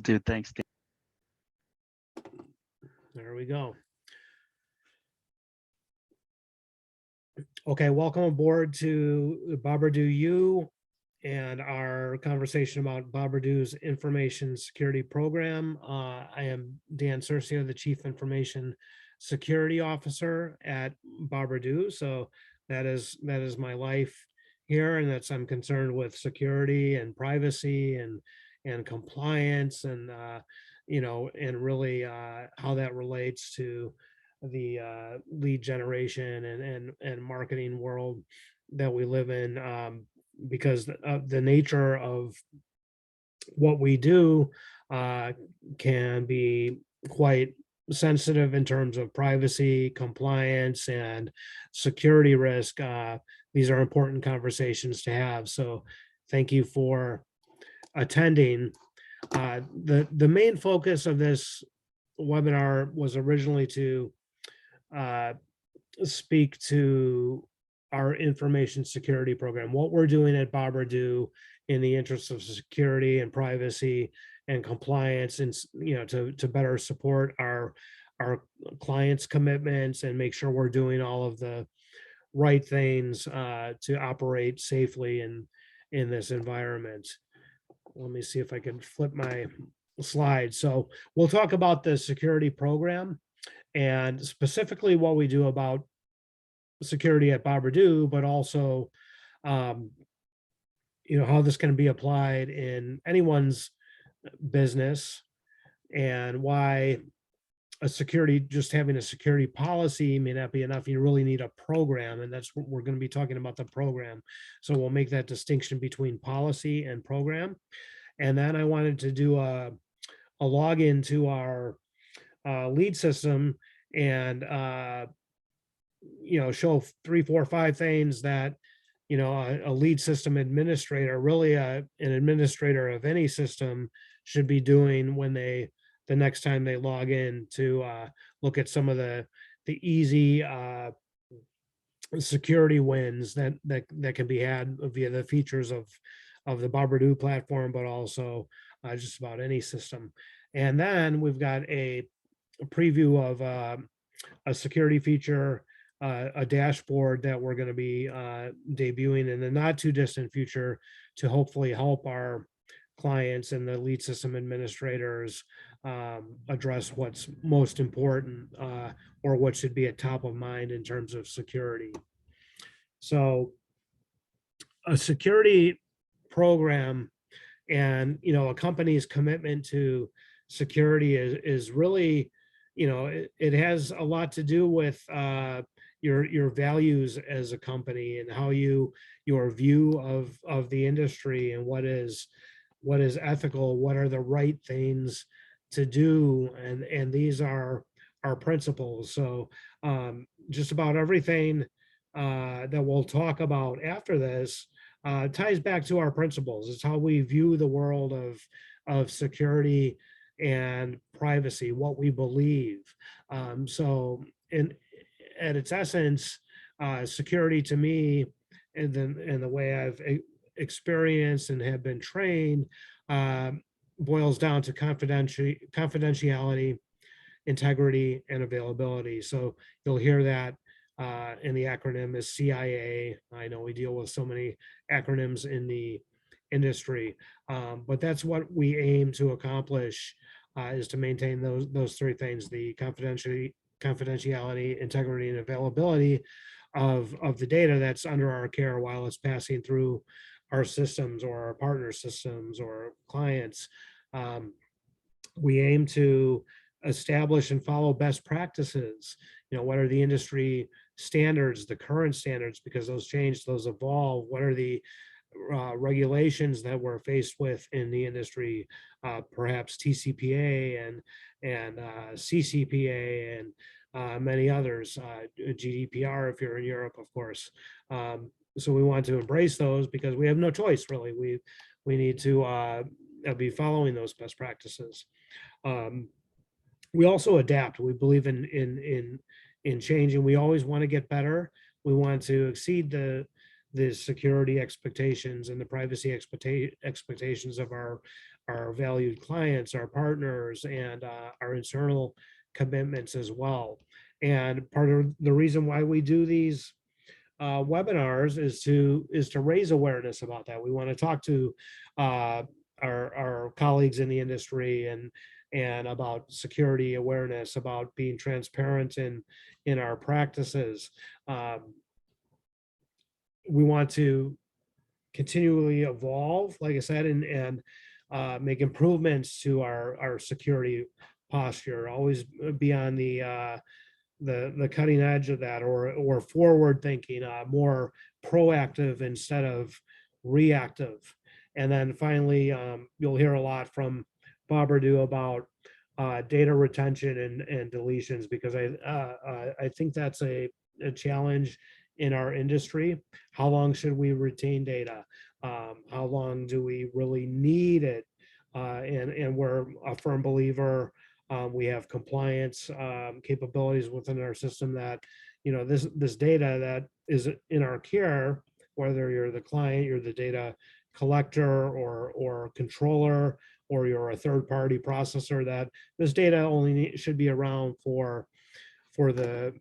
Dude, thanks, Dan. There we go. Okay, welcome aboard to Boberdoo U and our conversation about Boberdoo's information security program. I am Dan Cercio, the Chief Information Security Officer at Boberdoo. So that is my life here, and that's I'm concerned with security and privacy and compliance and and really how that relates to the lead generation and marketing world that we live in, because the nature of what we do uh, can be quite sensitive in terms of privacy, compliance, and security risk. These are important conversations to have. So thank you for attending. The main focus of this webinar was originally to uh, speak to our information security program, what we're doing at Boberdoo in the interest of security and privacy and compliance, and to better support our clients' commitments and make sure we're doing all of the right things to operate safely in this environment. Let me see if I can flip my slide. So we'll talk about the security program and specifically what we do about security at Boberdoo, but also, um, how this can be applied in anyone's business and why just having a security policy may not be enough. You really need a program, and that's what we're going to be talking about, the program. So we'll make that distinction between policy and program. And then I wanted to do a login to our lead system and show 3, 4, 5 things that a lead system administrator, really an administrator of any system, should be doing when the next time they log in to look at some of the easy security wins that can be had via the features of the Boberdoo platform, but also just about any system. And then we've got a preview of a security feature, a dashboard that we're going to be debuting in the not too distant future to hopefully help our clients and the lead system administrators address what's most important or what should be at top of mind in terms of security. So a security program and a company's commitment to security is really, it has a lot to do with your values as a company and how your view of the industry and what is ethical, what are the right things to do, and these are our principles. So just about everything that we'll talk about after this ties back to our principles. It's how we view the world of security and privacy, what we believe. So at its essence, security to me, and the way I've experienced and have been trained, boils down to confidentiality, integrity, and availability. So you'll hear that in the acronym is CIA. I know we deal with so many acronyms in the industry, but that's what we aim to accomplish, is to maintain those 3 things: the confidentiality, integrity, and availability of the data that's under our care while it's passing through our systems or our partner systems or clients. We aim to establish and follow best practices. What are the industry standards, the current standards, because those change, those evolve. What are the regulations that we're faced with in the industry, perhaps TCPA and CCPA and many others, GDPR if you're in Europe, of course. So we want to embrace those because we have no choice, really. We need to be following those best practices. We also adapt. We believe in changing. We always want to get better. We want to exceed the security expectations and the privacy expectations of our valued clients, our partners, and our internal commitments as well. And part of the reason why we do these webinars is to raise awareness about that. We want to talk to our colleagues in the industry and about security awareness, about being transparent in our practices. We want to continually evolve, like I said, and make improvements to our security posture. Always be on the cutting edge of that, or forward thinking, more proactive instead of reactive. And then finally, you'll hear a lot from Boberdoo about data retention and deletions, because I think that's a challenge in our industry. How long should we retain data? How long do we really need it? And we're a firm believer. We have compliance capabilities within our system that, this data that is in our care, whether you're the client, you're the data collector or controller, or you're a third party processor, that this data only should be around for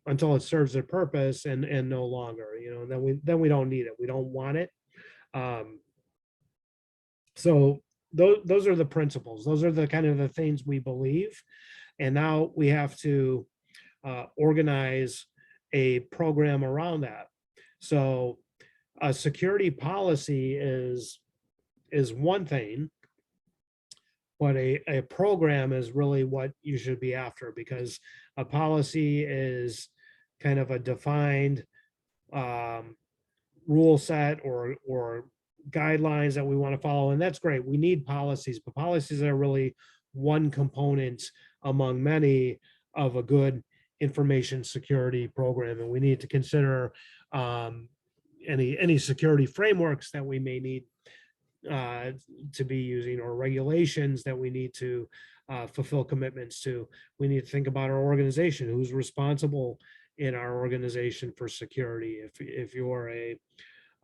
until it serves their purpose and no longer, then we don't need it. We don't want it. So those are the principles. Those are the kind of the things we believe. And now we have to organize a program around that. So a security policy is one thing, but a program is really what you should be after, because a policy is kind of a defined rule set or guidelines that we want to follow. And that's great. We need policies, but policies are really one component among many of a good information security program. And we need to consider any security frameworks that we may need to be using, or regulations that we need to fulfill commitments to. We need to think about our organization, who's responsible in our organization for security. If you're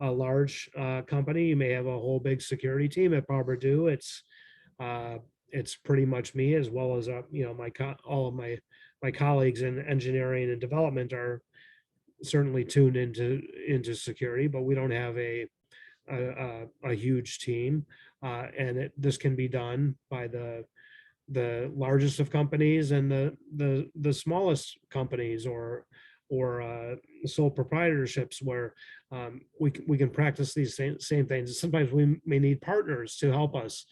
a large company, you may have a whole big security team. At Boberdoo, it's pretty much me, as well as all of my colleagues in engineering and development are certainly tuned into security, but we don't have a huge team, and this can be done by the largest of companies and the smallest companies, or sole proprietorships, where we can practice these same things. Sometimes we may need partners to help us.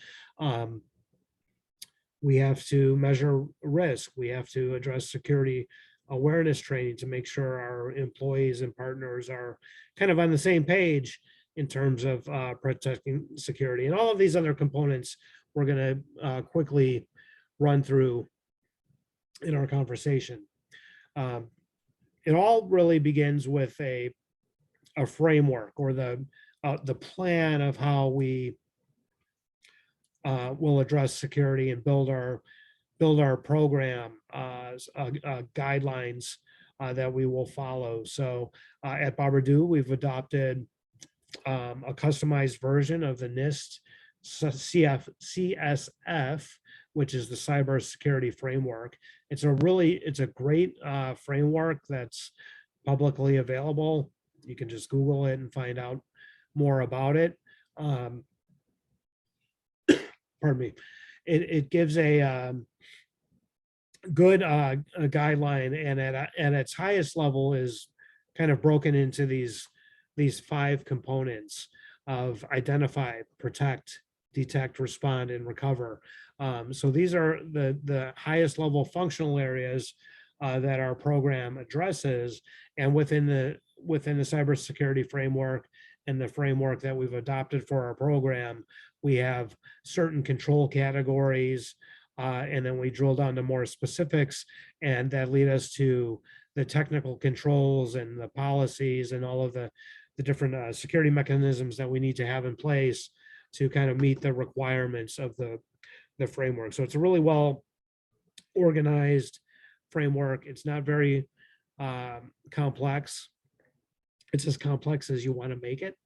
We have to measure risk. We have to address security awareness training to make sure our employees and partners are kind of on the same page in terms of protecting security. And all of these other components we're going to quickly run through in our conversation. It all really begins with a framework, or the plan of how we will address security and build our program guidelines that we will follow. So at Boberdoo, we've adopted a customized version of the NIST CSF, which is the cybersecurity framework. It's a great framework that's publicly available. You can just Google it and find out more about it. Pardon me. It gives a good guideline, and at its highest level is kind of broken into these 5 components of identify, protect, detect, respond, and recover. So these are the highest level functional areas that our program addresses. And within the cybersecurity framework and the framework that we've adopted for our program, we have certain control categories, and then we drill down to more specifics, and that lead us to the technical controls and the policies and all of the different security mechanisms that we need to have in place to kind of meet the requirements of the framework. So it's a really well organized framework. It's not very complex. It's as complex as you want to make it.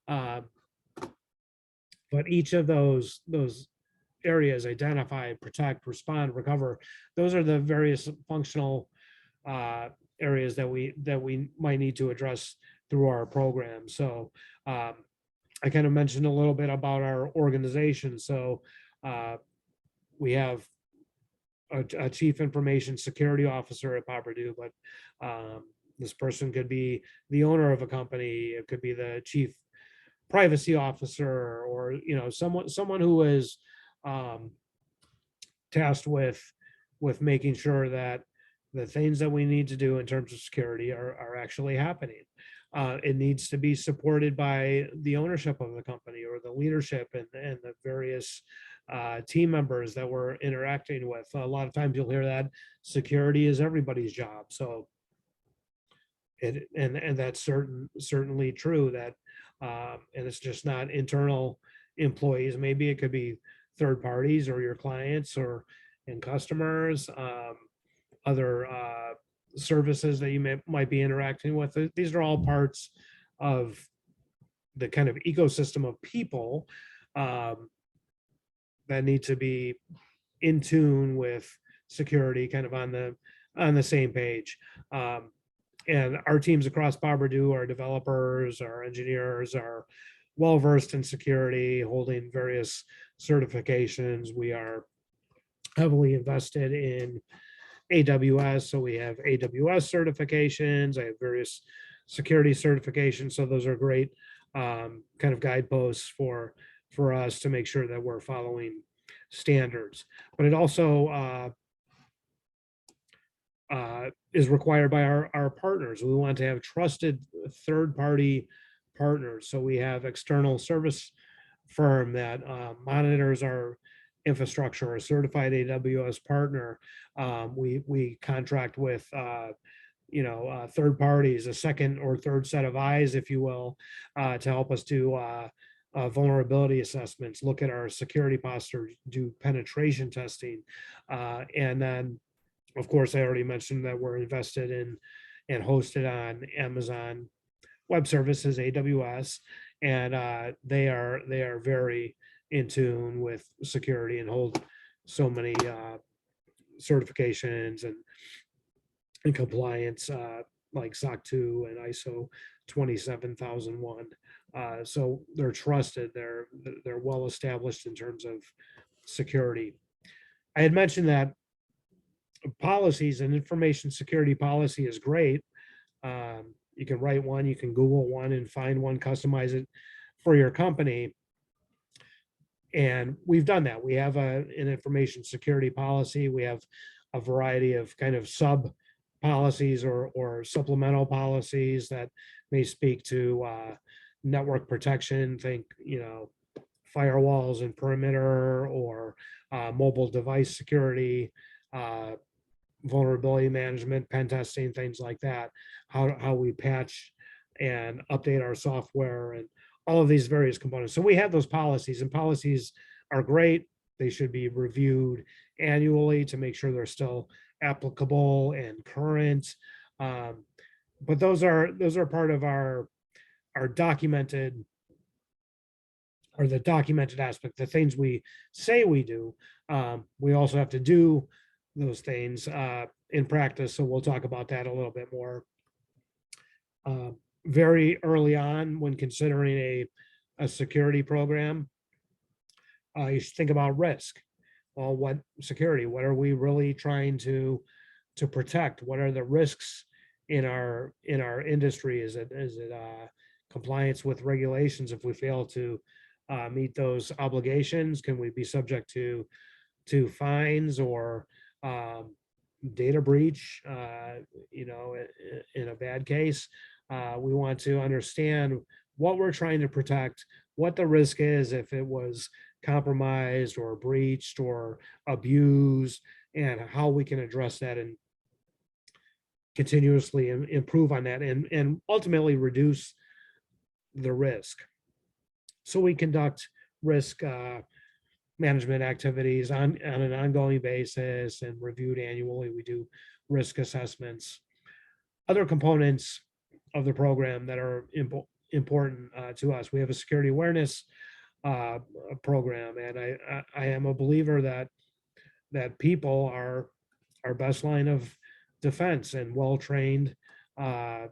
But each of those areas: identify, protect, respond, recover. Those are the various functional areas that we might need to address through our program. So um, I kind of mentioned a little bit about our organization. So uh, we have a chief information security officer at boberdoo, but this person could be the owner of a company. It could be the chief privacy officer, or someone who is um, tasked with making sure that the things that we need to do in terms of security are actually happening. It needs to be supported by the ownership of the company, or the leadership, and the various team members that we're interacting with. A lot of times you'll hear that security is everybody's job. So and that's certainly true, that and it's just not internal employees. Maybe it could be third parties, or your clients, or and customers, other services that you might be interacting with. These are all parts of the kind of ecosystem of people um, that need to be in tune with security, kind of on the same page. And our teams across boberdoo, our developers, our engineers, are well versed in security, holding various certifications. We are heavily invested in AWS, so we have AWS certifications. I have various security certifications, so those are great kind of guideposts for us to make sure that we're following standards. But it also is required by our partners. We want to have trusted third-party partners. So we have external service firm that monitors our infrastructure, a certified AWS partner. We contract with third parties, a second or third set of eyes, if you will, to help us do vulnerability assessments, look at our security posture, do penetration testing, and then of course, I already mentioned that we're invested in and hosted on Amazon Web Services, AWS, and they are very in tune with security and hold so many certifications and compliance, like SOC 2 and ISO 27001. So they're trusted. They're well established in terms of security. I had mentioned that policies and information security policy is great. You can write one, you can Google one and find one, customize it for your company. And we've done that. We have an information security policy. We have a variety of kind of sub policies or supplemental policies that may speak to network protection. Think, firewalls and perimeter, or mobile device security, vulnerability management, pen testing, things like that, how we patch and update our software, and all of these various components. So we have those policies, and policies are great. They should be reviewed annually to make sure they're still applicable and current. But those are part of our documented, or the documented aspect, the things we say we do. We also have to do those things in practice. So we'll talk about that a little bit more. Very early on, when considering a security program, you should think about risk. Well, what security? What are we really trying to protect? What are the risks in our industry? Is it compliance with regulations? If we fail to meet those obligations, can we be subject to fines, or data breach, in a bad case? We want to understand what we're trying to protect, what the risk is if it was compromised or breached or abused, and how we can address that and continuously improve on that, and ultimately reduce the risk. So we conduct risk management activities on an ongoing basis and reviewed annually. We do risk assessments. Other components of the program that are important to us: we have a security awareness program. And I am a believer that people are our best line of defense, and well-trained uh,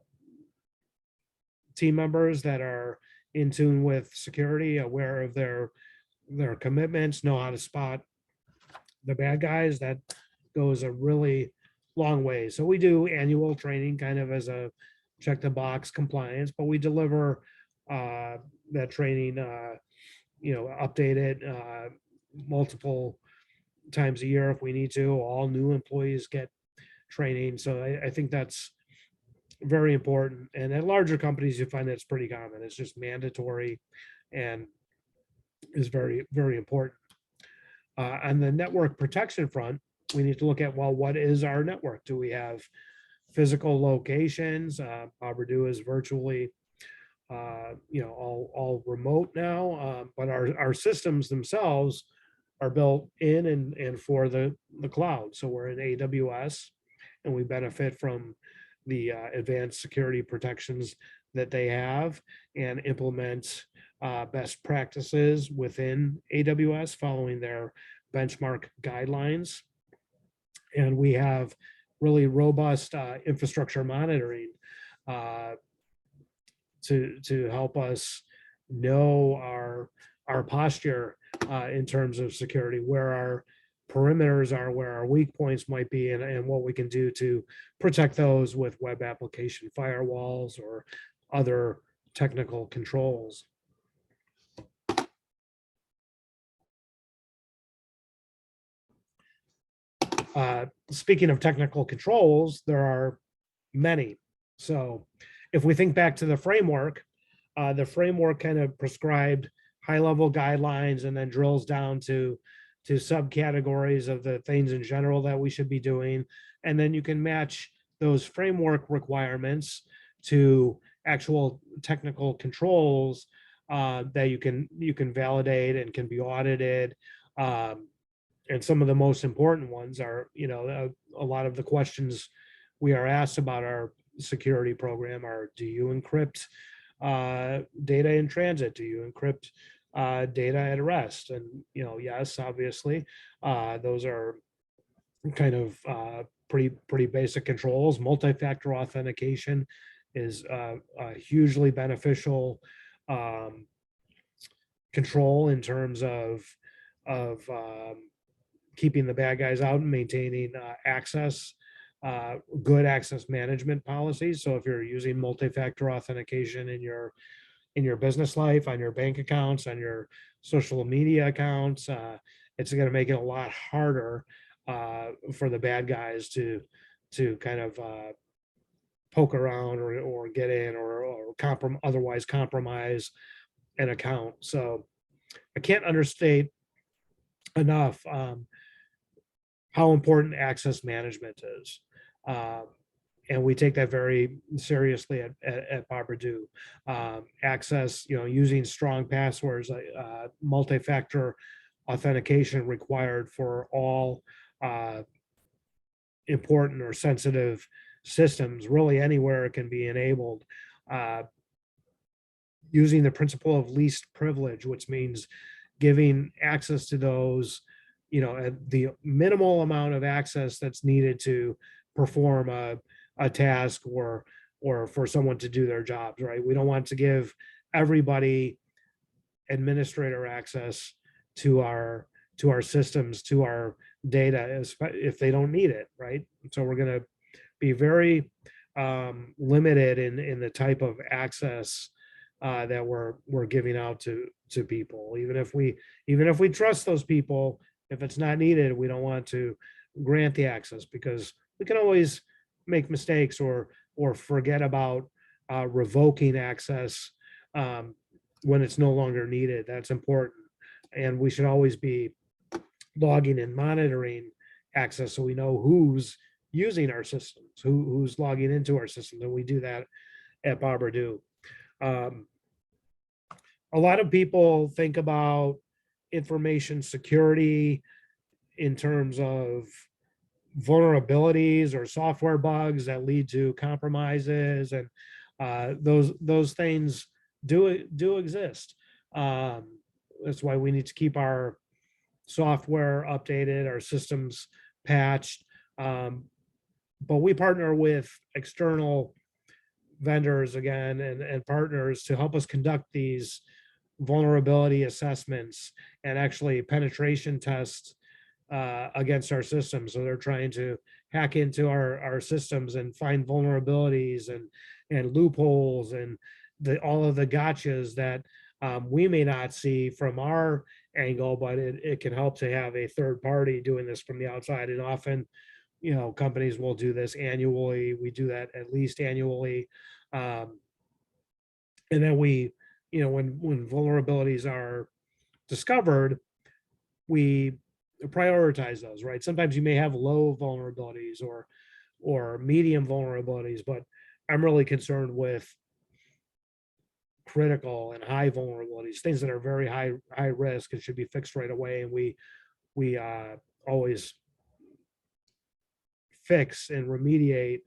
team members that are in tune with security, aware of their commitments, know how to spot the bad guys. That goes a really long way. So we do annual training kind of as a check the box compliance, but we deliver uh, that training, update it multiple times a year if we need to. All new employees get training. So I think that's very important. And at larger companies, you find that's pretty common. It's just mandatory and is very, very important. On the network protection front, we need to look at, well, what is our network? Do we have physical locations? Boberdoo is virtually, all remote now, but our systems themselves are built in and for the cloud. So we're in AWS, and we benefit from the advanced security protections that they have, and implement best practices within AWS following their benchmark guidelines. And we have really robust infrastructure monitoring uh, to help us know our posture in terms of security, where our perimeters are, where our weak points might be, and what we can do to protect those with web application firewalls or other technical controls. Speaking of technical controls, there are many. So if we think back to the framework kind of prescribed high-level guidelines and then drills down to subcategories of the things in general that we should be doing. And then you can match those framework requirements to actual technical controls that you can validate and can be audited. And some of the most important ones are, a lot of the questions we are asked about our security program are: do you encrypt data in transit? Do you encrypt data at rest? And yes, obviously, those are kind of pretty basic controls. Multi-factor authentication is a hugely beneficial um, control in terms of keeping the bad guys out and maintaining good access management policies. So if you're using multi-factor authentication in your business life, on your bank accounts, on your social media accounts, it's going to make it a lot harder for the bad guys to kind of poke around or get in or otherwise compromise an account. So I can't understate enough how important access management is. And we take that very seriously at Boberdoo. Access, using strong passwords, multi-factor authentication required for all important or sensitive systems, really anywhere it can be enabled. Using the principle of least privilege, which means giving access to those, at the minimal amount of access that's needed to perform a task or for someone to do their jobs, right? We don't want to give everybody administrator access to our systems, to our data, if they don't need it, right? So we're going to be very limited in the type of access that we're giving out to people. Even if we trust those people, if it's not needed, we don't want to grant the access, because we can always make mistakes or forget about revoking access when it's no longer needed. That's important, and we should always be logging and monitoring access so we know who's using our systems, who's logging into our system, and we do that at Boberdoo. A lot of people think about information security in terms of vulnerabilities or software bugs that lead to compromises, and those things do exist. That's why we need to keep our software updated, our systems patched. But we partner with external vendors again and partners to help us conduct these vulnerability assessments and actually penetration tests against our system. So they're trying to hack into our systems and find vulnerabilities and loopholes and all of the gotchas that we may not see from our angle, but it can help to have a third party doing this from the outside. And often, companies will do this annually. We do that at least annually. Um, and then when vulnerabilities are discovered, we prioritize those, right? Sometimes you may have low vulnerabilities or medium vulnerabilities, but I'm really concerned with critical and high vulnerabilities, things that are very high risk and should be fixed right away. And we always fix and remediate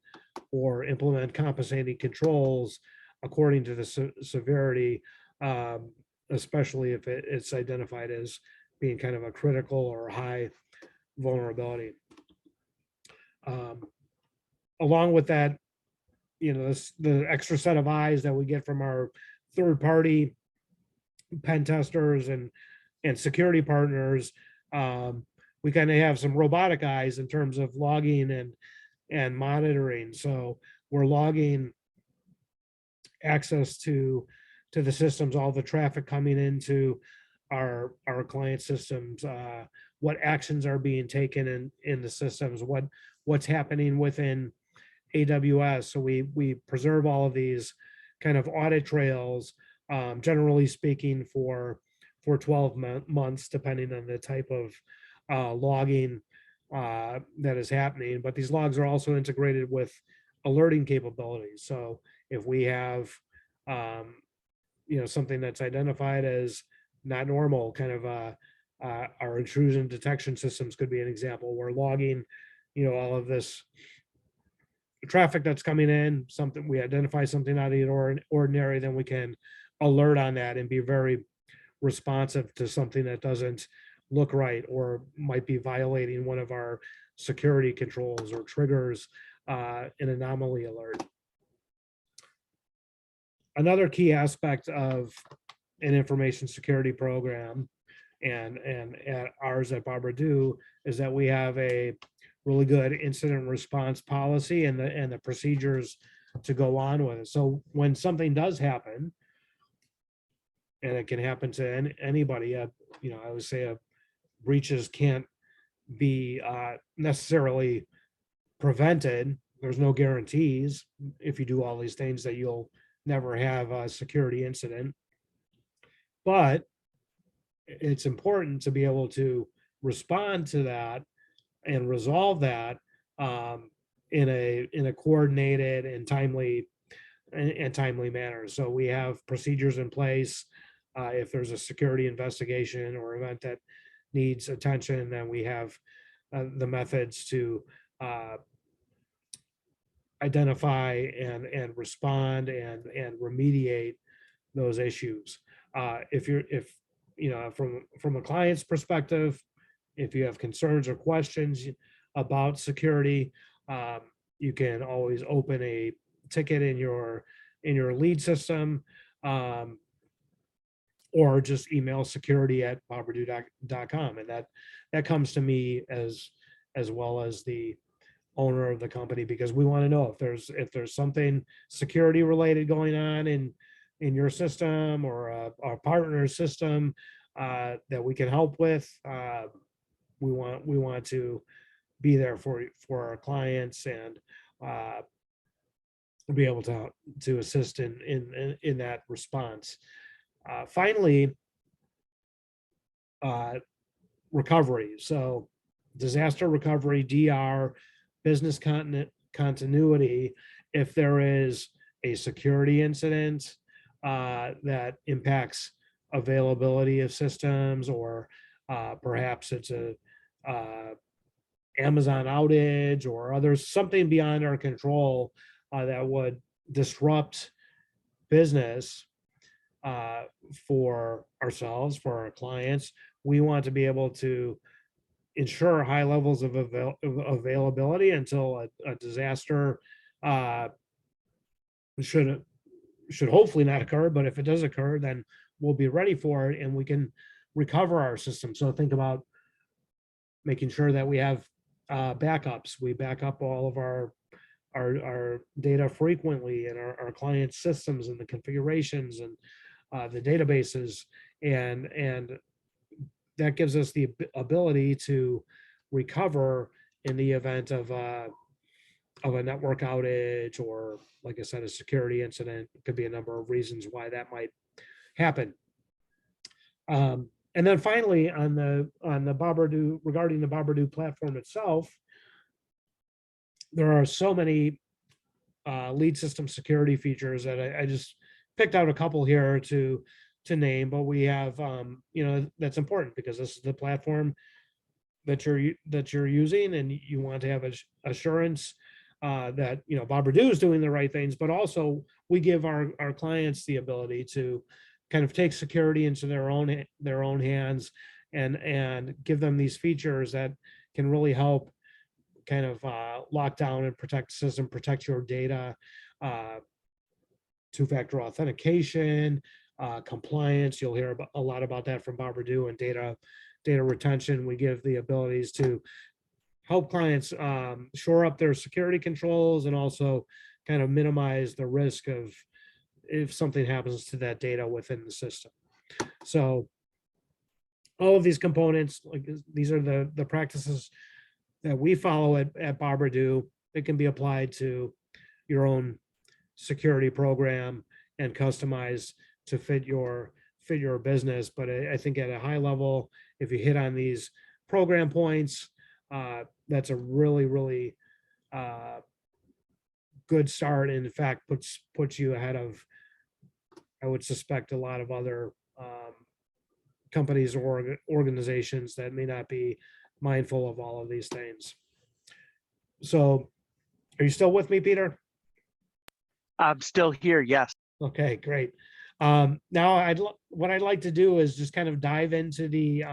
or implement compensating controls according to the severity, especially if it's identified as being kind of a critical or high vulnerability. Along with that, the extra set of eyes that we get from our third party pen testers and security partners, we kind of have some robotic eyes in terms of logging and monitoring. So we're logging access to the systems, all the traffic coming into our client systems, what actions are being taken in the systems, what's happening within AWS. So we preserve all of these kind of audit trails, generally speaking, for 12 months, depending on the type of logging that is happening. But these logs are also integrated with alerting capabilities. So if we have something that's identified as not normal, kind of our intrusion detection systems could be an example. We're logging all of this traffic that's coming in, something we identify something out of the ordinary, then we can alert on that and be very responsive to something that doesn't look right or might be violating one of our security controls or triggers an anomaly alert. Another key aspect of an information security program and ours at boberdoo is that we have a really good incident response policy and the procedures to go on with it. So when something does happen, and it can happen to anybody, I would say breaches can't be necessarily prevented. There's no guarantees if you do all these things that you'll never have a security incident. But it's important to be able to respond to that and resolve that in a coordinated and timely manner. So we have procedures in place. If there's a security investigation or event that needs attention, then we have the methods to identify and respond and remediate those issues. If from a client's perspective, if you have concerns or questions about security, you can always open a ticket in your lead system, or just email security@boberdoo.com, and that comes to me as well as the owner of the company, because we want to know if there's something security related going on in your system or our partner's system that we can help with. We want to be there for our clients and be able to assist in that response. Finally, recovery. So disaster recovery, DR, business continuity. If there is a security incident that impacts availability of systems, or perhaps it's a Amazon outage or something beyond our control that would disrupt business, for ourselves, for our clients. We want to be able to ensure high levels of availability until a disaster uh, should should hopefully not occur. But if it does occur, then we'll be ready for it and we can recover our system. So think about making sure that we have backups. We back up all of our data frequently and our client systems and the configurations and the databases, and that gives us the ability to recover in the event of a network outage, or like I said, a security incident. It could be a number of reasons why that might happen. And then finally, on the boberdoo, regarding the boberdoo platform itself, there are so many lead system security features that I just picked out a couple here to name, but we have that's important because this is the platform that you're using, and you want to have assurance that boberdoo is doing the right things, but also we give our clients the ability to kind of take security into their own hands, and give them these features that can really help kind of lock down and protect the system, protect your data, uh, two-factor authentication, compliance. You'll hear a lot about that from boberdoo, and data retention. We give the abilities to help clients shore up their security controls and also kind of minimize the risk of if something happens to that data within the system. So all of these components, like these are the practices that we follow at boberdoo. It can be applied to your own security program and customized to fit your business. But I think at a high level, if you hit on these program points, that's a really good start. And in fact, puts you ahead of, I would suspect, a lot of other companies or organizations that may not be mindful of all of these things. So, are you still with me, Peter? I'm still here. Yes. Okay, great. Now, what I'd like to do is just kind of dive into the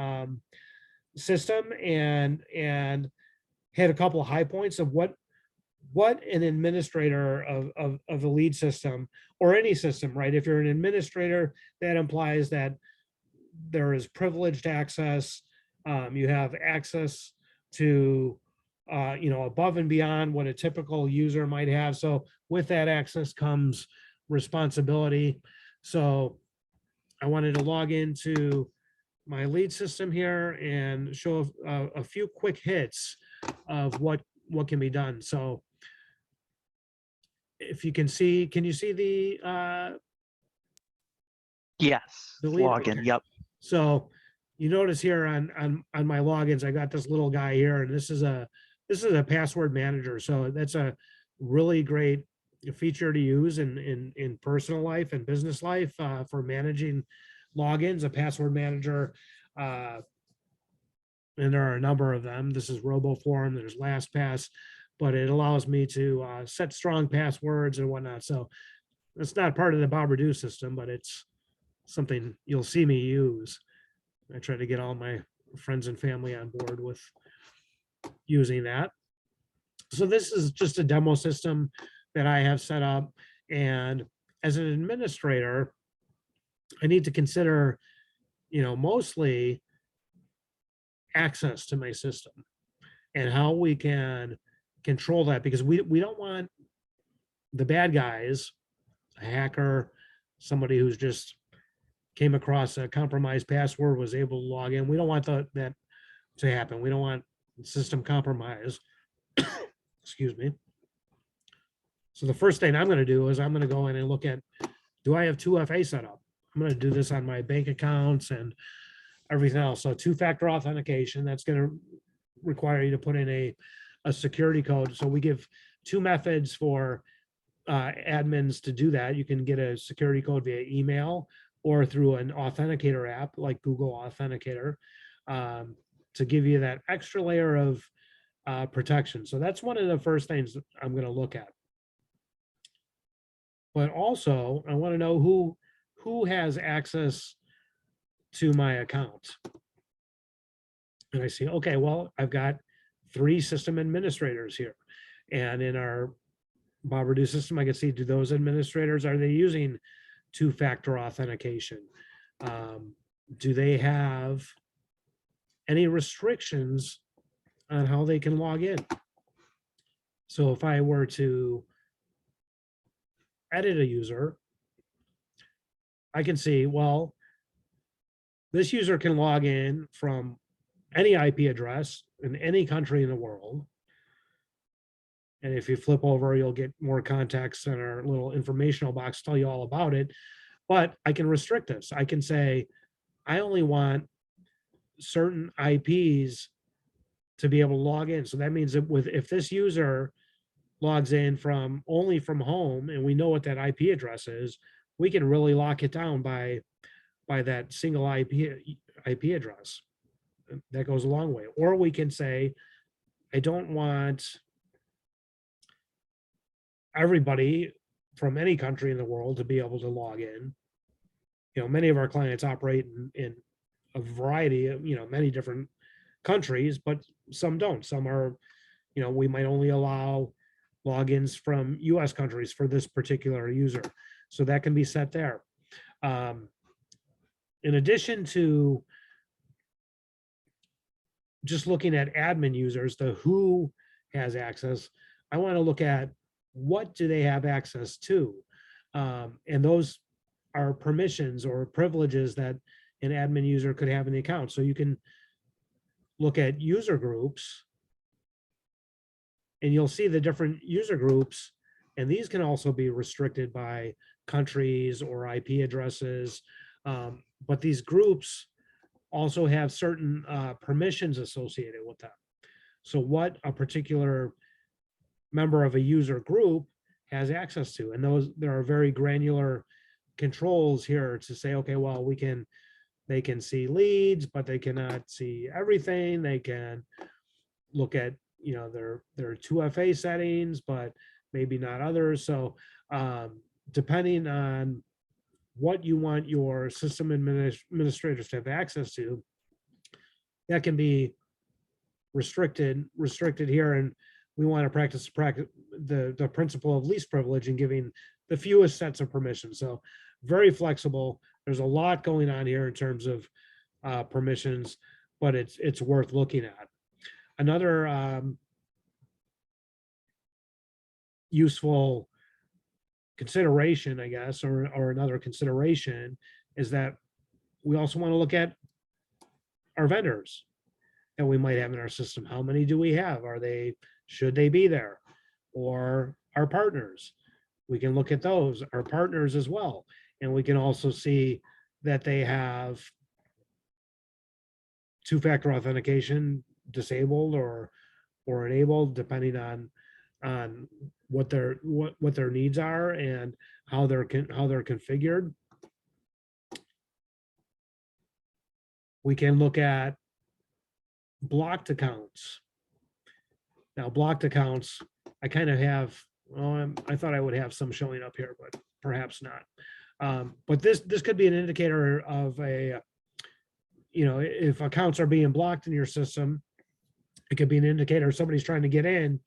system and hit a couple of high points of what an administrator of a lead system or any system, right? If you're an administrator, that implies that there is privileged access. You have access to above and beyond what a typical user might have. So with that access comes responsibility. So I wanted to log into my lead system here and show a few quick hits of what can be done. So if you can see, can you see the Yes. lead? Login. Okay. Yep. So you notice here on my logins, I got this little guy here, and this is a password manager. So that's a really great feature to use in personal life and business life for managing logins. A password manager, and there are a number of them. This is RoboForm. There's LastPass, but it allows me to set strong passwords and whatnot. So it's not part of the boberdoo system, but it's something you'll see me use. I try to get all my friends and family on board with using that. So this is just a demo system that I have set up. And as an administrator, I need to consider, mostly access to my system and how we can control that, because we don't want the bad guys, a hacker, somebody who's just came across a compromised password, was able to log in. We don't want that to happen. We don't want system compromise. Excuse me. So the first thing I'm going to do is I'm going to go in and look at, do I have 2FA set up? I'm going to do this on my bank accounts and everything else. So two-factor authentication, that's going to require you to put in a security code. So we give two methods for admins to do that. You can get a security code via email or through an authenticator app like Google Authenticator to give you that extra layer of protection. So that's one of the first things I'm going to look at. But also, I want to know who who has access to my account. And I see, okay, well, I've got 3 system administrators here. And in our boberdoo system, I can see, do those administrators, are they using 2-factor authentication? Do they have any restrictions on how they can log in? So if I were to edit a user, I can see, well, this user can log in from any IP address in any country in the world. And if you flip over, you'll get more context in our little informational box, tell you all about it. But I can restrict this. I can say, I only want certain IPs to be able to log in. So that means that if this user logs in from only from home, and we know what that IP address is, we can really lock it down by that single IP address. That goes a long way. Or we can say, I don't want everybody from any country in the world to be able to log in. You know, many of our clients operate in a variety of, many different countries, but some don't. Some are, we might only allow logins from US countries for this particular user. So that can be set there. In addition to just looking at admin users, the who has access, I want to look at what do they have access to. And those are permissions or privileges that an admin user could have in the account. So you can look at user groups and you'll see the different user groups, and these can also be restricted by countries or IP addresses. But these groups also have certain permissions associated with them. So what a particular member of a user group has access to, and there are very granular controls here to say, okay, well, they can see leads, but they cannot see everything. They can look at, their 2FA settings, but maybe not others. So depending on what you want your system administrators to have access to, that can be restricted here. And we want to practice the principle of least privilege and giving the fewest sets of permissions. So very flexible. There's a lot going on here in terms of permissions, but it's worth looking at. Another useful consideration, I guess, or another consideration is that we also want to look at our vendors that we might have in our system. How many do we have? Should they be there? Or our partners. We can look at those, our partners as well. And we can also see that they have 2-factor authentication disabled or enabled, depending on what their needs are and how they're configured. We can look at blocked accounts. Now, blocked accounts, I kind of have, I thought I would have some showing up here, but perhaps not. But this could be an indicator of if accounts are being blocked in your system, it could be an indicator somebody's trying to get in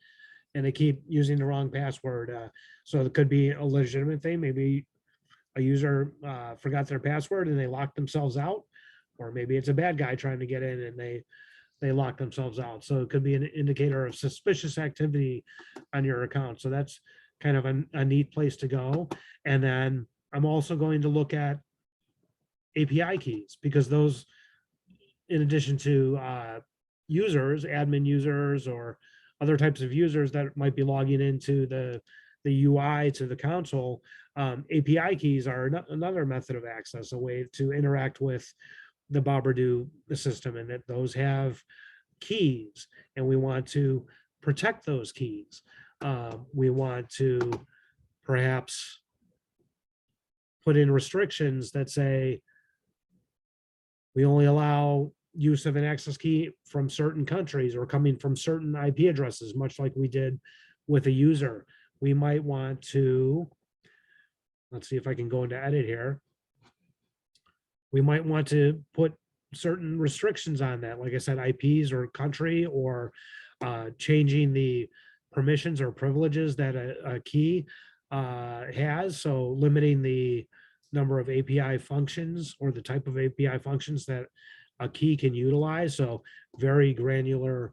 and they keep using the wrong password. So it could be a legitimate thing. Maybe a user forgot their password and they locked themselves out, or maybe it's a bad guy trying to get in and they lock themselves out. So it could be an indicator of suspicious activity on your account. So that's kind of a neat place to go. And then I'm also going to look at API keys, because those, in addition to users, admin users, or other types of users that might be logging into the UI to the console, API keys are another method of access, a way to interact with the boberdoo system, and that those have keys, and we want to protect those keys. We want to perhaps put in restrictions that say we only allow use of an access key from certain countries or coming from certain IP addresses, much like we did with a user. We might want to, let's see if I can go into edit here. we might want to put certain restrictions on that, like I said, IPs or country, or changing the permissions or privileges that a key has. So limiting the number of API functions or the type of API functions that a key can utilize. So very granular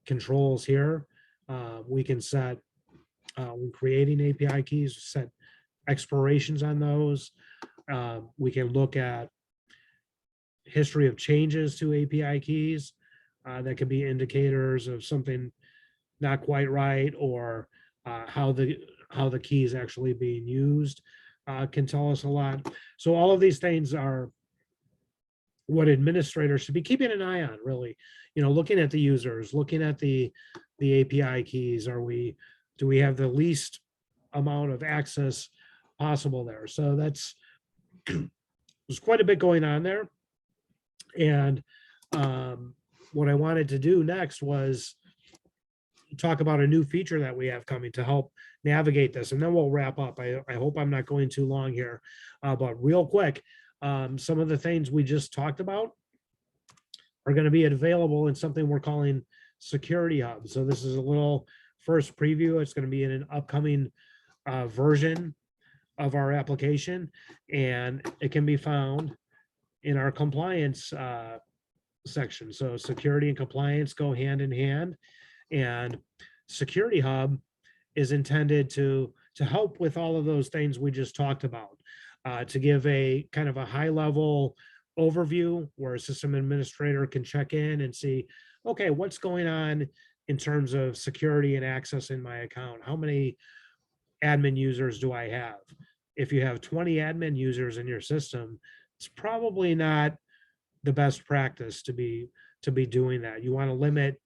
controls here. We can set, when creating API keys, set expirations on those. We can look at history of changes to API keys. That could be indicators of something not quite right, or how the key is actually being used can tell us a lot. So all of these things are what administrators should be keeping an eye on, really. Looking at the users, looking at the API keys. Do we have the least amount of access possible there? So there's quite a bit going on there. And what I wanted to do next was talk about a new feature that we have coming to help navigate this, and then we'll wrap up. I hope I'm not going too long here, but real quick, some of the things we just talked about are going to be available in something we're calling Security Hub. So this is a little first preview. It's going to be in an upcoming version of our application, and it can be found in our compliance section. So security and compliance go hand in hand, and Security Hub is intended to help with all of those things we just talked about, to give a kind of a high level overview where a system administrator can check in and see, okay, what's going on in terms of security and access in my account? How many admin users do I have? If you have 20 admin users in your system, it's probably not the best practice to be doing that. You want to limit,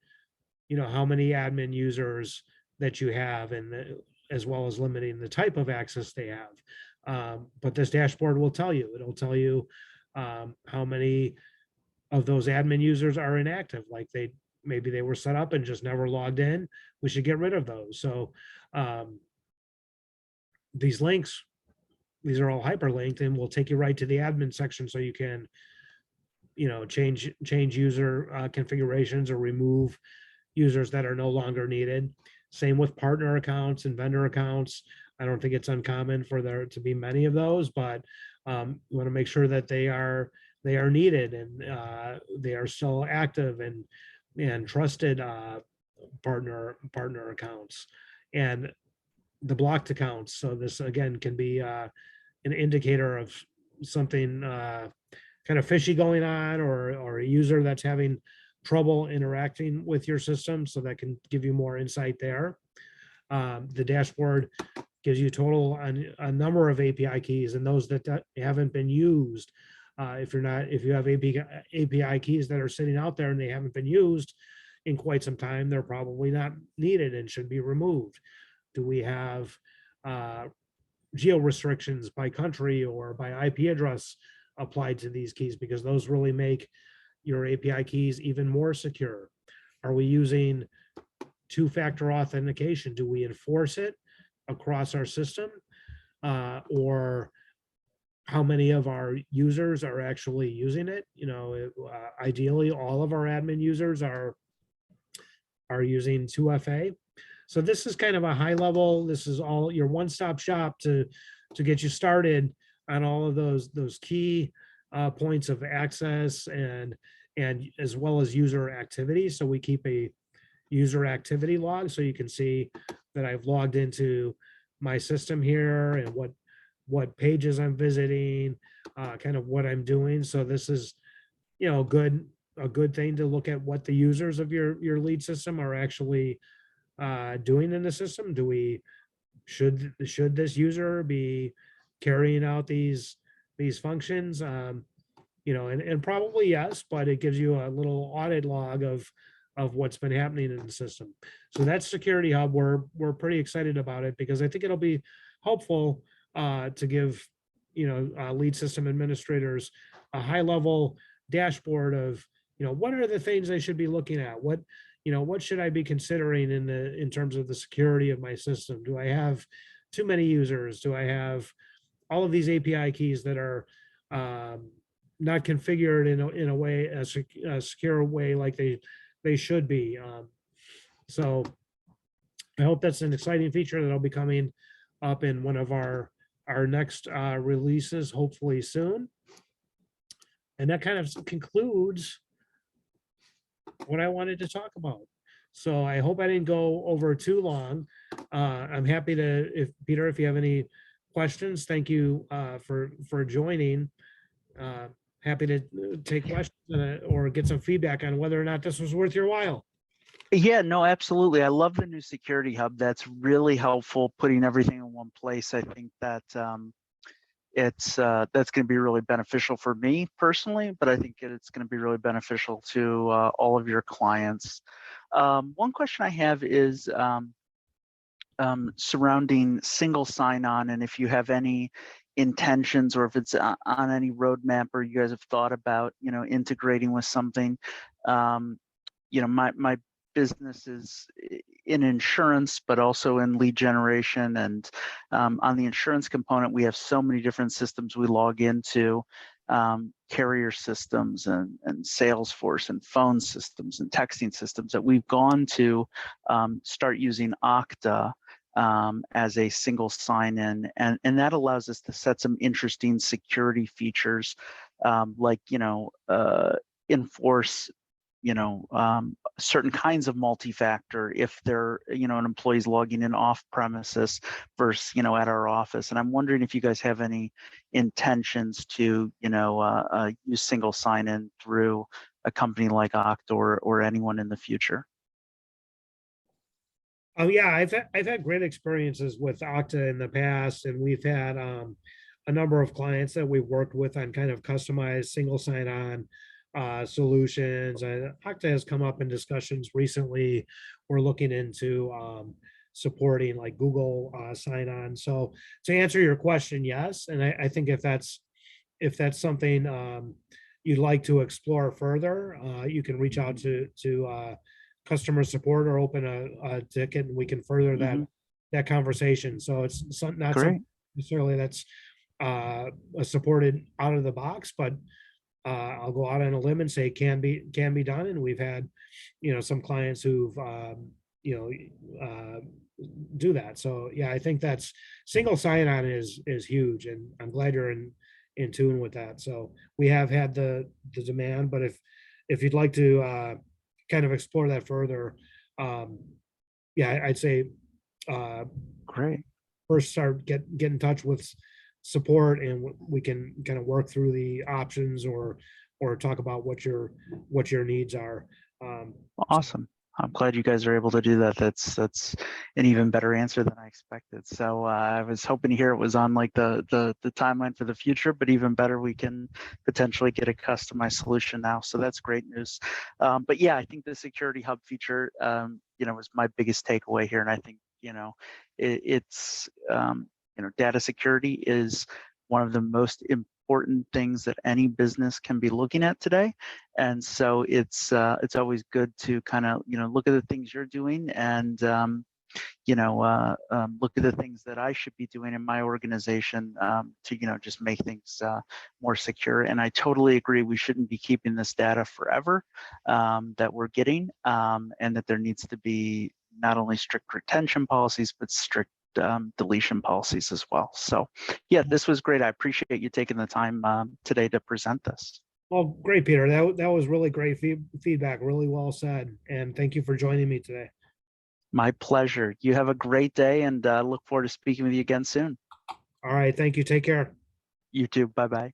how many admin users that you have, and as well as limiting the type of access they have. But this dashboard will tell you, it'll tell you how many of those admin users are inactive, like maybe they were set up and just never logged in. We should get rid of those. So these links, these are all hyperlinked, and will take you right to the admin section, so you can change user configurations or remove users that are no longer needed. Same with partner accounts and vendor accounts. I don't think it's uncommon for there to be many of those, but you want to make sure that they are needed, and they are still active and trusted partner accounts, and the blocked accounts. So this again can be an indicator of something kind of fishy going on, or a user that's having trouble interacting with your system. So that can give you more insight there. The dashboard gives you total on a number of API keys, and those that haven't been used. If you have API keys that are sitting out there and they haven't been used in quite some time, they're probably not needed and should be removed. Do we have geo restrictions by country or by IP address applied to these keys? Because those really make your API keys even more secure. Are we using two-factor authentication? Do we enforce it across our system? Or how many of our users are actually using it? Ideally, all of our admin users are using 2FA. So this is kind of a high level. This is all your one-stop shop to get you started on all of those key points of access, and as well as user activity. So we keep a user activity log, so you can see that I've logged into my system here, and what pages I'm visiting, kind of what I'm doing. So this is, a good thing to look at what the users of your lead system are actually doing in the system. Should this user be carrying out these functions? And probably yes, but it gives you a little audit log of what's been happening in the system. So that's Security Hub. We're pretty excited about it, because I think it'll be helpful to give lead system administrators a high level dashboard of what are the things they should be looking at, what should I be considering in terms of the security of my system. Do I have too many users? Do I have all of these API keys that are not configured in a way, a secure way like they should be. So I hope that's an exciting feature that'll be coming up in one of our next releases, hopefully soon. And that kind of concludes what I wanted to talk about. So I hope I didn't go over too long. I'm happy to, if Peter, if you have any questions, thank you for joining. Happy to take questions or get some feedback on whether or not this was worth your while. Yeah, no, absolutely. I love the new security hub. That's really helpful, putting everything in one place. I think that that's going to be really beneficial for me personally, but I think it's going to be really beneficial to all of your clients. One question I have is surrounding single sign-on, and if you have any intentions or if it's on any roadmap or you guys have thought about, integrating with something. My business is in insurance, but also in lead generation. And on the insurance component, we have so many different systems we log into, carrier systems and Salesforce and phone systems and texting systems, that we've gone to start using Okta as a single sign-in, and that allows us to set some interesting security features, like enforce certain kinds of multi-factor if they're an employee's logging in off premises versus at our office. And I'm wondering if you guys have any intentions to use single sign-in through a company like Okta or anyone in the future. Oh yeah, I've had great experiences with Okta in the past, and we've had a number of clients that we've worked with on kind of customized single sign-on solutions. Okta has come up in discussions recently. We're looking into supporting like Google sign-on. So to answer your question, yes, and I think if that's something you'd like to explore further, you can reach out to customer support or open a ticket, and we can further that conversation. So it's not something necessarily that's supported out of the box, but I'll go out on a limb and say can be done. And we've had some clients who've do that. So yeah, I think that's single sign-on is huge, and I'm glad you're in tune with that. So we have had the demand, but if you'd like to kind of explore that further, yeah, I'd say Great. first start get in touch with support, and we can kind of work through the options or talk about what your needs are. Awesome. I'm glad you guys are able to do that. That's an even better answer than I expected. So I was hoping to hear it was on like the timeline for the future, but even better, we can potentially get a customized solution now. So that's great news. But yeah, I think the security hub feature, was my biggest takeaway here. And I think, it's data security is one of the most important things that any business can be looking at today. And so it's always good to kind of, look at the things you're doing and, look at the things that I should be doing in my organization to, just make things more secure. And I totally agree. We shouldn't be keeping this data forever that we're getting, and that there needs to be not only strict retention policies, but strict deletion policies as well. So yeah, this was great. I appreciate you taking the time today to present this. Well, great, Peter. That was really great feedback. Really well said. And thank you for joining me today. My pleasure. You have a great day, and look forward to speaking with you again soon. All right. Thank you. Take care. You too. Bye-bye.